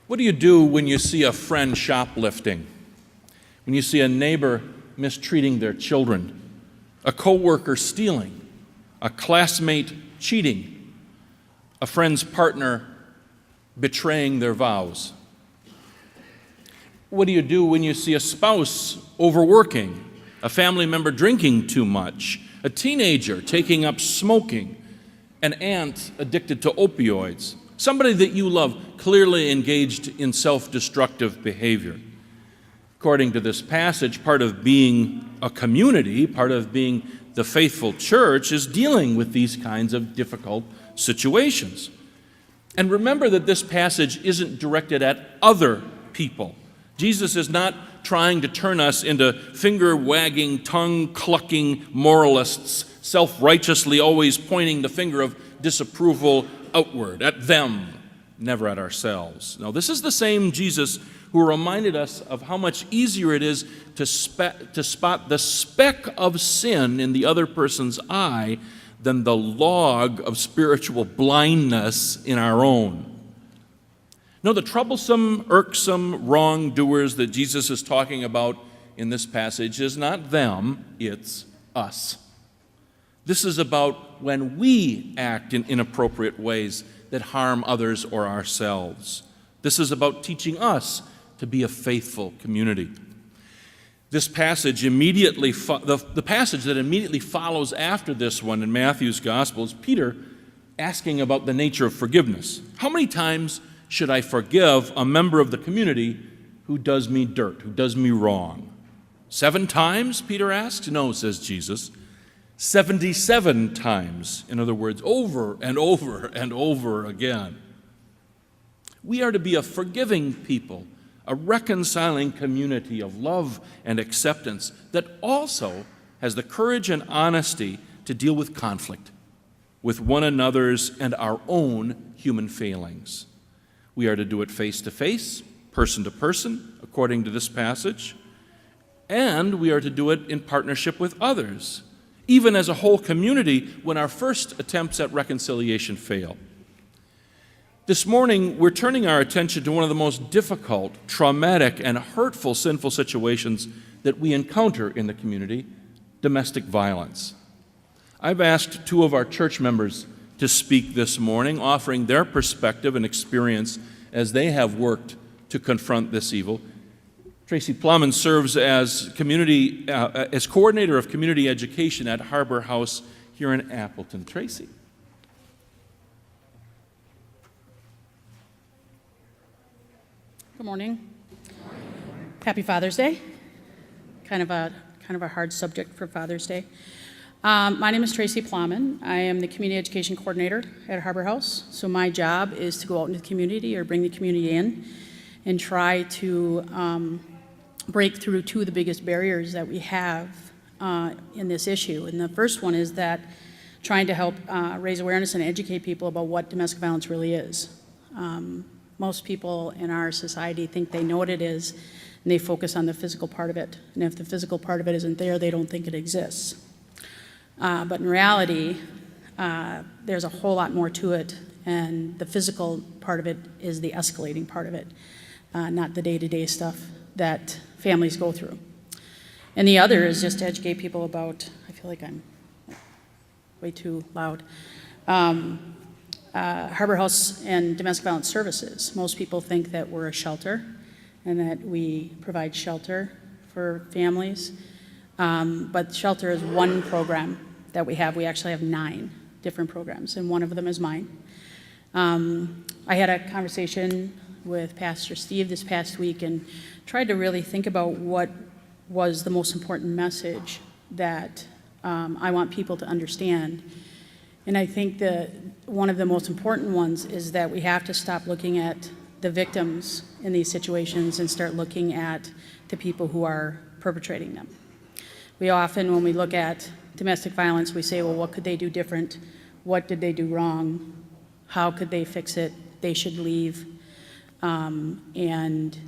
What do you do when you see a friend shoplifting? When you see a neighbor mistreating their children, a coworker stealing, a classmate cheating, a friend's partner betraying their vows? What do you do when you see a spouse overworking, a family member drinking too much, a teenager taking up smoking, an aunt addicted to opioids, somebody that you love clearly engaged in self-destructive behavior? According to this passage, part of being a community, part of being the faithful church, is dealing with these kinds of difficult situations. And remember that this passage isn't directed at other people. Jesus is not trying to turn us into finger-wagging, tongue-clucking moralists, self-righteously always pointing the finger of disapproval outward, at them, never at ourselves. No, this is the same Jesus who reminded us of how much easier it is to spot the speck of sin in the other person's eye than the log of spiritual blindness in our own. No, the troublesome, irksome wrongdoers that Jesus is talking about in this passage is not them, it's us. This is about when we act in inappropriate ways that harm others or ourselves. This is about teaching us to be a faithful community. This passage the passage that immediately follows after this one in Matthew's Gospel is Peter asking about the nature of forgiveness. How many times should I forgive a member of the community who does me dirt, who does me wrong? 7 times, Peter asks? No, says Jesus. 77 times. In other words, over and over and over again. We are to be a forgiving people, a reconciling community of love and acceptance that also has the courage and honesty to deal with conflict, with one another's and our own human failings. We are to do it face to face, person to person, according to this passage, and we are to do it in partnership with others, even as a whole community when our first attempts at reconciliation fail. This morning, we're turning our attention to one of the most difficult, traumatic, and hurtful sinful situations that we encounter in the community: domestic violence. I've asked 2 of our church members to speak this morning, offering their perspective and experience as they have worked to confront this evil. Tracy Plumman serves as coordinator of community education at Harbor House here in Appleton. Tracy. Good morning. Happy Father's Day. Kind of a hard subject for Father's Day. My name is Tracy Plowman. I am the community education coordinator at Harbor House. So my job is to go out into the community or bring the community in and try to break through 2 of the biggest barriers that we have in this issue. And the first one is that trying to help raise awareness and educate people about what domestic violence really is. Most people in our society think they know what it is, and they focus on the physical part of it. And if the physical part of it isn't there, they don't think it exists. But in reality, there's a whole lot more to it, and the physical part of it is the escalating part of it, not the day-to-day stuff that families go through. And the other is just to educate people about, I feel like I'm way too loud, Harbor House and domestic violence services. Most people think that we're a shelter and that we provide shelter for families. But shelter is one program that we have. We actually have 9 different programs, and one of them is mine. I had a conversation with Pastor Steve this past week and tried to really think about what was the most important message that I want people to understand. And I think that one of the most important ones is that we have to stop looking at the victims in these situations and start looking at the people who are perpetrating them. We often, when we look at domestic violence, we say, well, what could they do different? What did they do wrong? How could they fix it? They should leave. And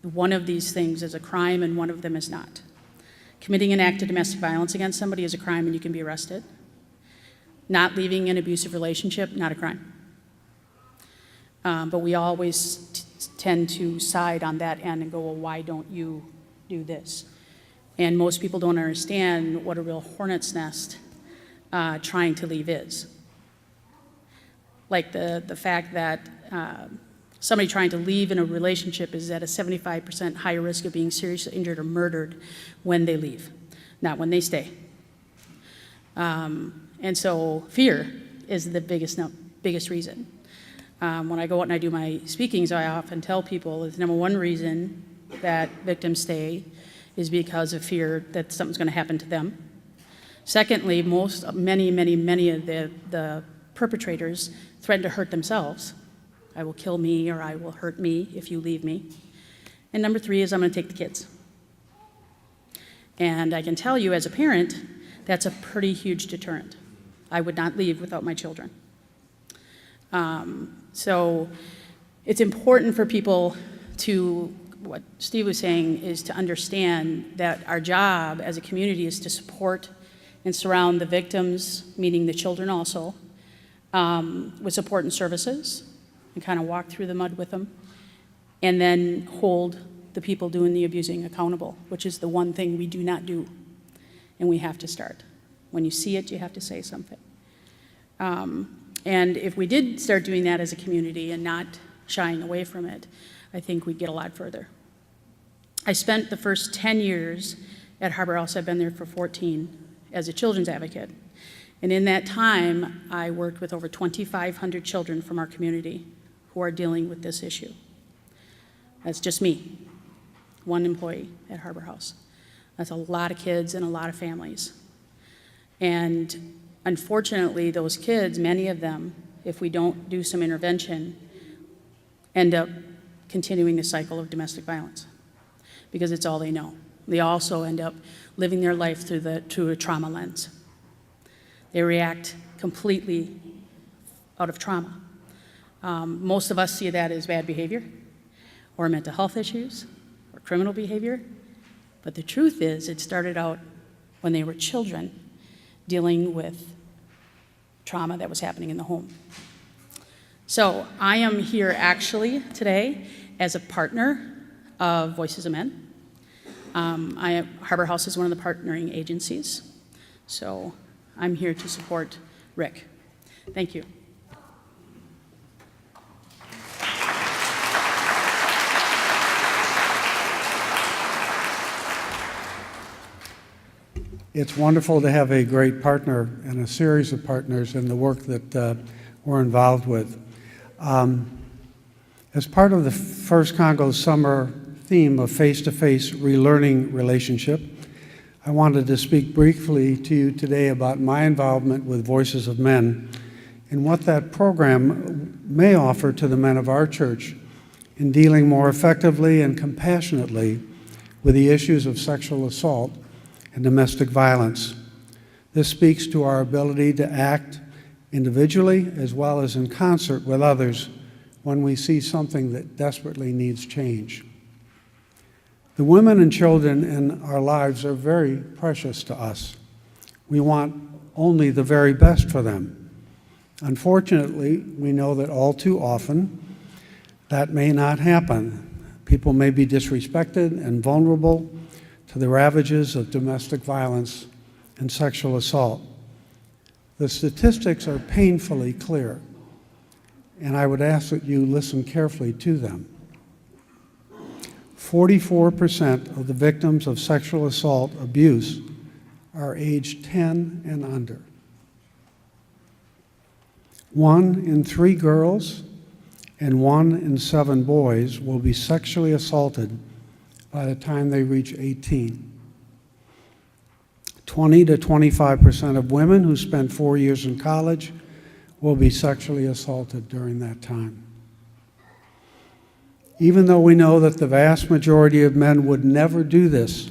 one of these things is a crime and one of them is not. Committing an act of domestic violence against somebody is a crime and you can be arrested. Not leaving an abusive relationship, not a crime. But we always tend to side on that end and go, well, why don't you do this? And most people don't understand what a real hornet's nest trying to leave is. Like the fact that somebody trying to leave in a relationship is at a 75% higher risk of being seriously injured or murdered when they leave, not when they stay. And so fear is the biggest reason. When I go out and I do my speakings, I often tell people the number one reason that victims stay is because of fear that something's going to happen to them. Secondly, many of the perpetrators threaten to hurt themselves. I will kill me, or I will hurt me if you leave me. And number three is I'm going to take the kids. And I can tell you as a parent, that's a pretty huge deterrent. I would not leave without my children. So it's important for people to, what Steve was saying, is to understand that our job as a community is to support and surround the victims, meaning the children also, with support and services, and kind of walk through the mud with them, and then hold the people doing the abusing accountable, which is the one thing we do not do, and we have to start. When you see it, you have to say something. And if we did start doing that as a community and not shying away from it, I think we'd get a lot further. I spent the first 10 years at Harbor House, I've been there for 14, as a children's advocate. And in that time, I worked with over 2,500 children from our community who are dealing with this issue. That's just me, one employee at Harbor House. That's a lot of kids and a lot of families. And unfortunately, those kids, many of them, if we don't do some intervention, end up continuing the cycle of domestic violence because it's all they know. They also end up living their life through a trauma lens. They react completely out of trauma. Most of us see that as bad behavior or mental health issues or criminal behavior, but the truth is it started out when they were children dealing with trauma that was happening in the home. So I am here actually today as a partner of Voices of Men. Harbor House is one of the partnering agencies, so I'm here to support Rick. Thank you. It's wonderful to have a great partner and a series of partners in the work that we're involved with. As part of the First Congo's summer theme of face-to-face relearning relationship, I wanted to speak briefly to you today about my involvement with Voices of Men and what that program may offer to the men of our church in dealing more effectively and compassionately with the issues of sexual assault and domestic violence. This speaks to our ability to act individually as well as in concert with others when we see something that desperately needs change. The women and children in our lives are very precious to us. We want only the very best for them. Unfortunately, we know that all too often that may not happen. People may be disrespected and vulnerable to the ravages of domestic violence and sexual assault. The statistics are painfully clear, and I would ask that you listen carefully to them. 44% of the victims of sexual assault abuse are aged 10 and under. 1 in 3 girls and 1 in 7 boys will be sexually assaulted by the time they reach 18. 20 to 25% of women who spend 4 years in college will be sexually assaulted during that time. Even though we know that the vast majority of men would never do this,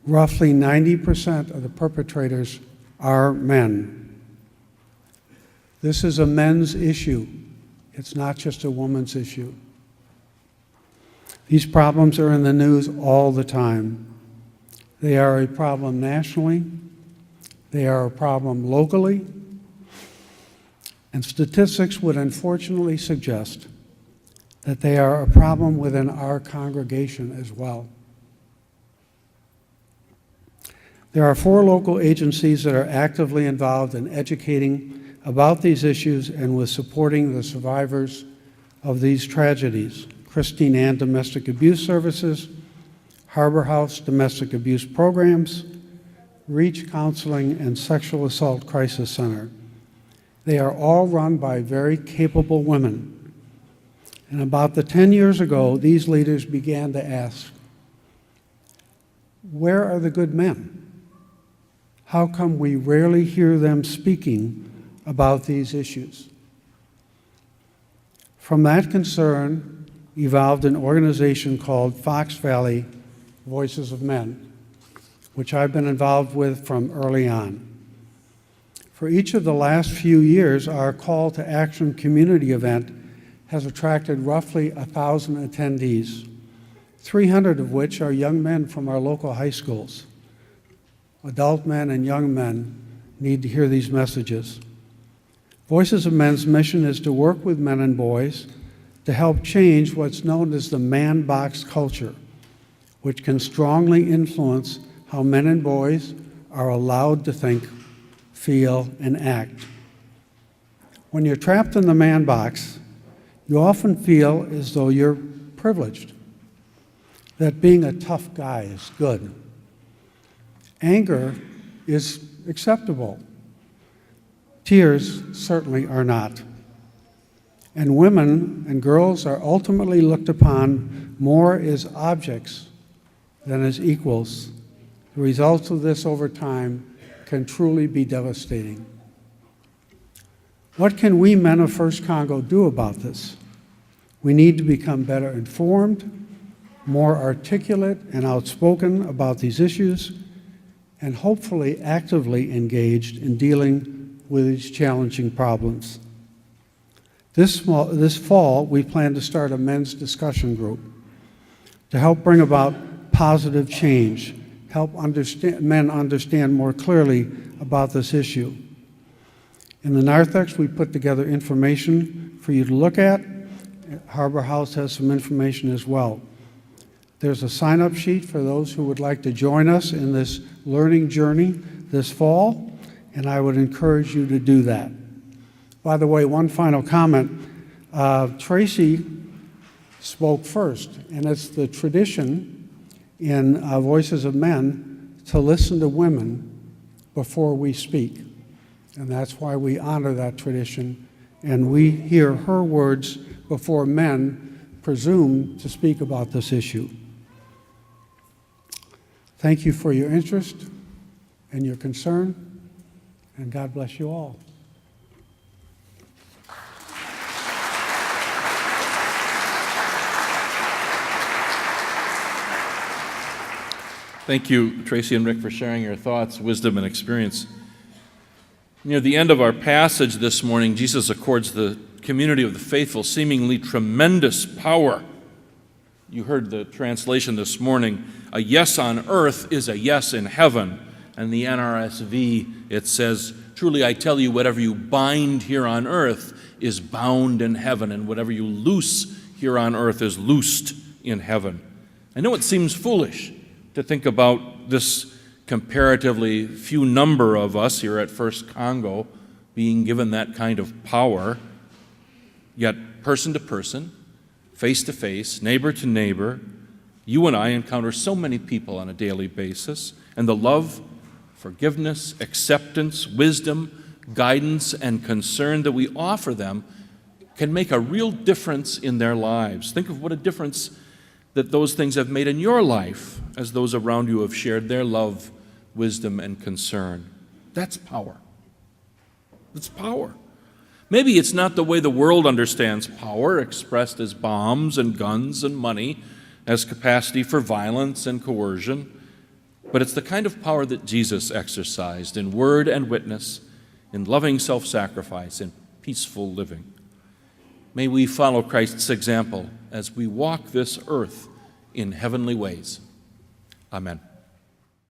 roughly 90% of the perpetrators are men. This is a men's issue. It's not just a woman's issue. These problems are in the news all the time. They are a problem nationally. They are a problem locally. And statistics would unfortunately suggest that they are a problem within our congregation as well. There are 4 local agencies that are actively involved in educating about these issues and with supporting the survivors of these tragedies: Christine Ann Domestic Abuse Services, Harbor House Domestic Abuse Programs, Reach Counseling, and Sexual Assault Crisis Center. They are all run by very capable women. And about 10 years ago, these leaders began to ask, where are the good men? How come we rarely hear them speaking about these issues? From that concern evolved an organization called Fox Valley Voices of Men, which I've been involved with from early on. For each of the last few years, our call to action community event has attracted roughly 1,000 attendees, 300 of which are young men from our local high schools. Adult men and young men need to hear these messages. Voices of Men's mission is to work with men and boys to help change what's known as the man box culture, which can strongly influence how men and boys are allowed to think, feel, and act. When you're trapped in the man box, you often feel as though you're privileged, that being a tough guy is good. Anger is acceptable. Tears certainly are not. And women and girls are ultimately looked upon more as objects than as equals. The results of this over time can truly be devastating. What can we men of First Congo do about this? We need to become better informed, more articulate and outspoken about these issues, and hopefully actively engaged in dealing with these challenging problems. This fall, we plan to start a men's discussion group to help bring about positive change, help men understand more clearly about this issue. In the narthex, we put together information for you to look at. Harbor House has some information as well. There's a sign-up sheet for those who would like to join us in this learning journey this fall, and I would encourage you to do that. By the way, one final comment. Tracy spoke first, and it's the tradition in Voices of Men to listen to women before we speak. And that's why we honor that tradition, and we hear her words before men presume to speak about this issue. Thank you for your interest and your concern, and God bless you all. Thank you, Tracy and Rick, for sharing your thoughts, wisdom, and experience. Near the end of our passage this morning, Jesus accords the community of the faithful seemingly tremendous power. You heard the translation this morning, a yes on earth is a yes in heaven. And the NRSV, it says, truly I tell you, whatever you bind here on earth is bound in heaven, and whatever you loose here on earth is loosed in heaven. I know it seems foolish to think about this comparatively few number of us here at First Congo being given that kind of power, yet person to person, face to face, neighbor to neighbor, you and I encounter so many people on a daily basis, and the love, forgiveness, acceptance, wisdom, guidance, and concern that we offer them can make a real difference in their lives. Think of what a difference that those things have made in your life as those around you have shared their love, wisdom, and concern. That's power. That's power. Maybe it's not the way the world understands power, expressed as bombs and guns and money, as capacity for violence and coercion, but it's the kind of power that Jesus exercised in word and witness, in loving self-sacrifice, in peaceful living. May we follow Christ's example as we walk this earth in heavenly ways. Amen.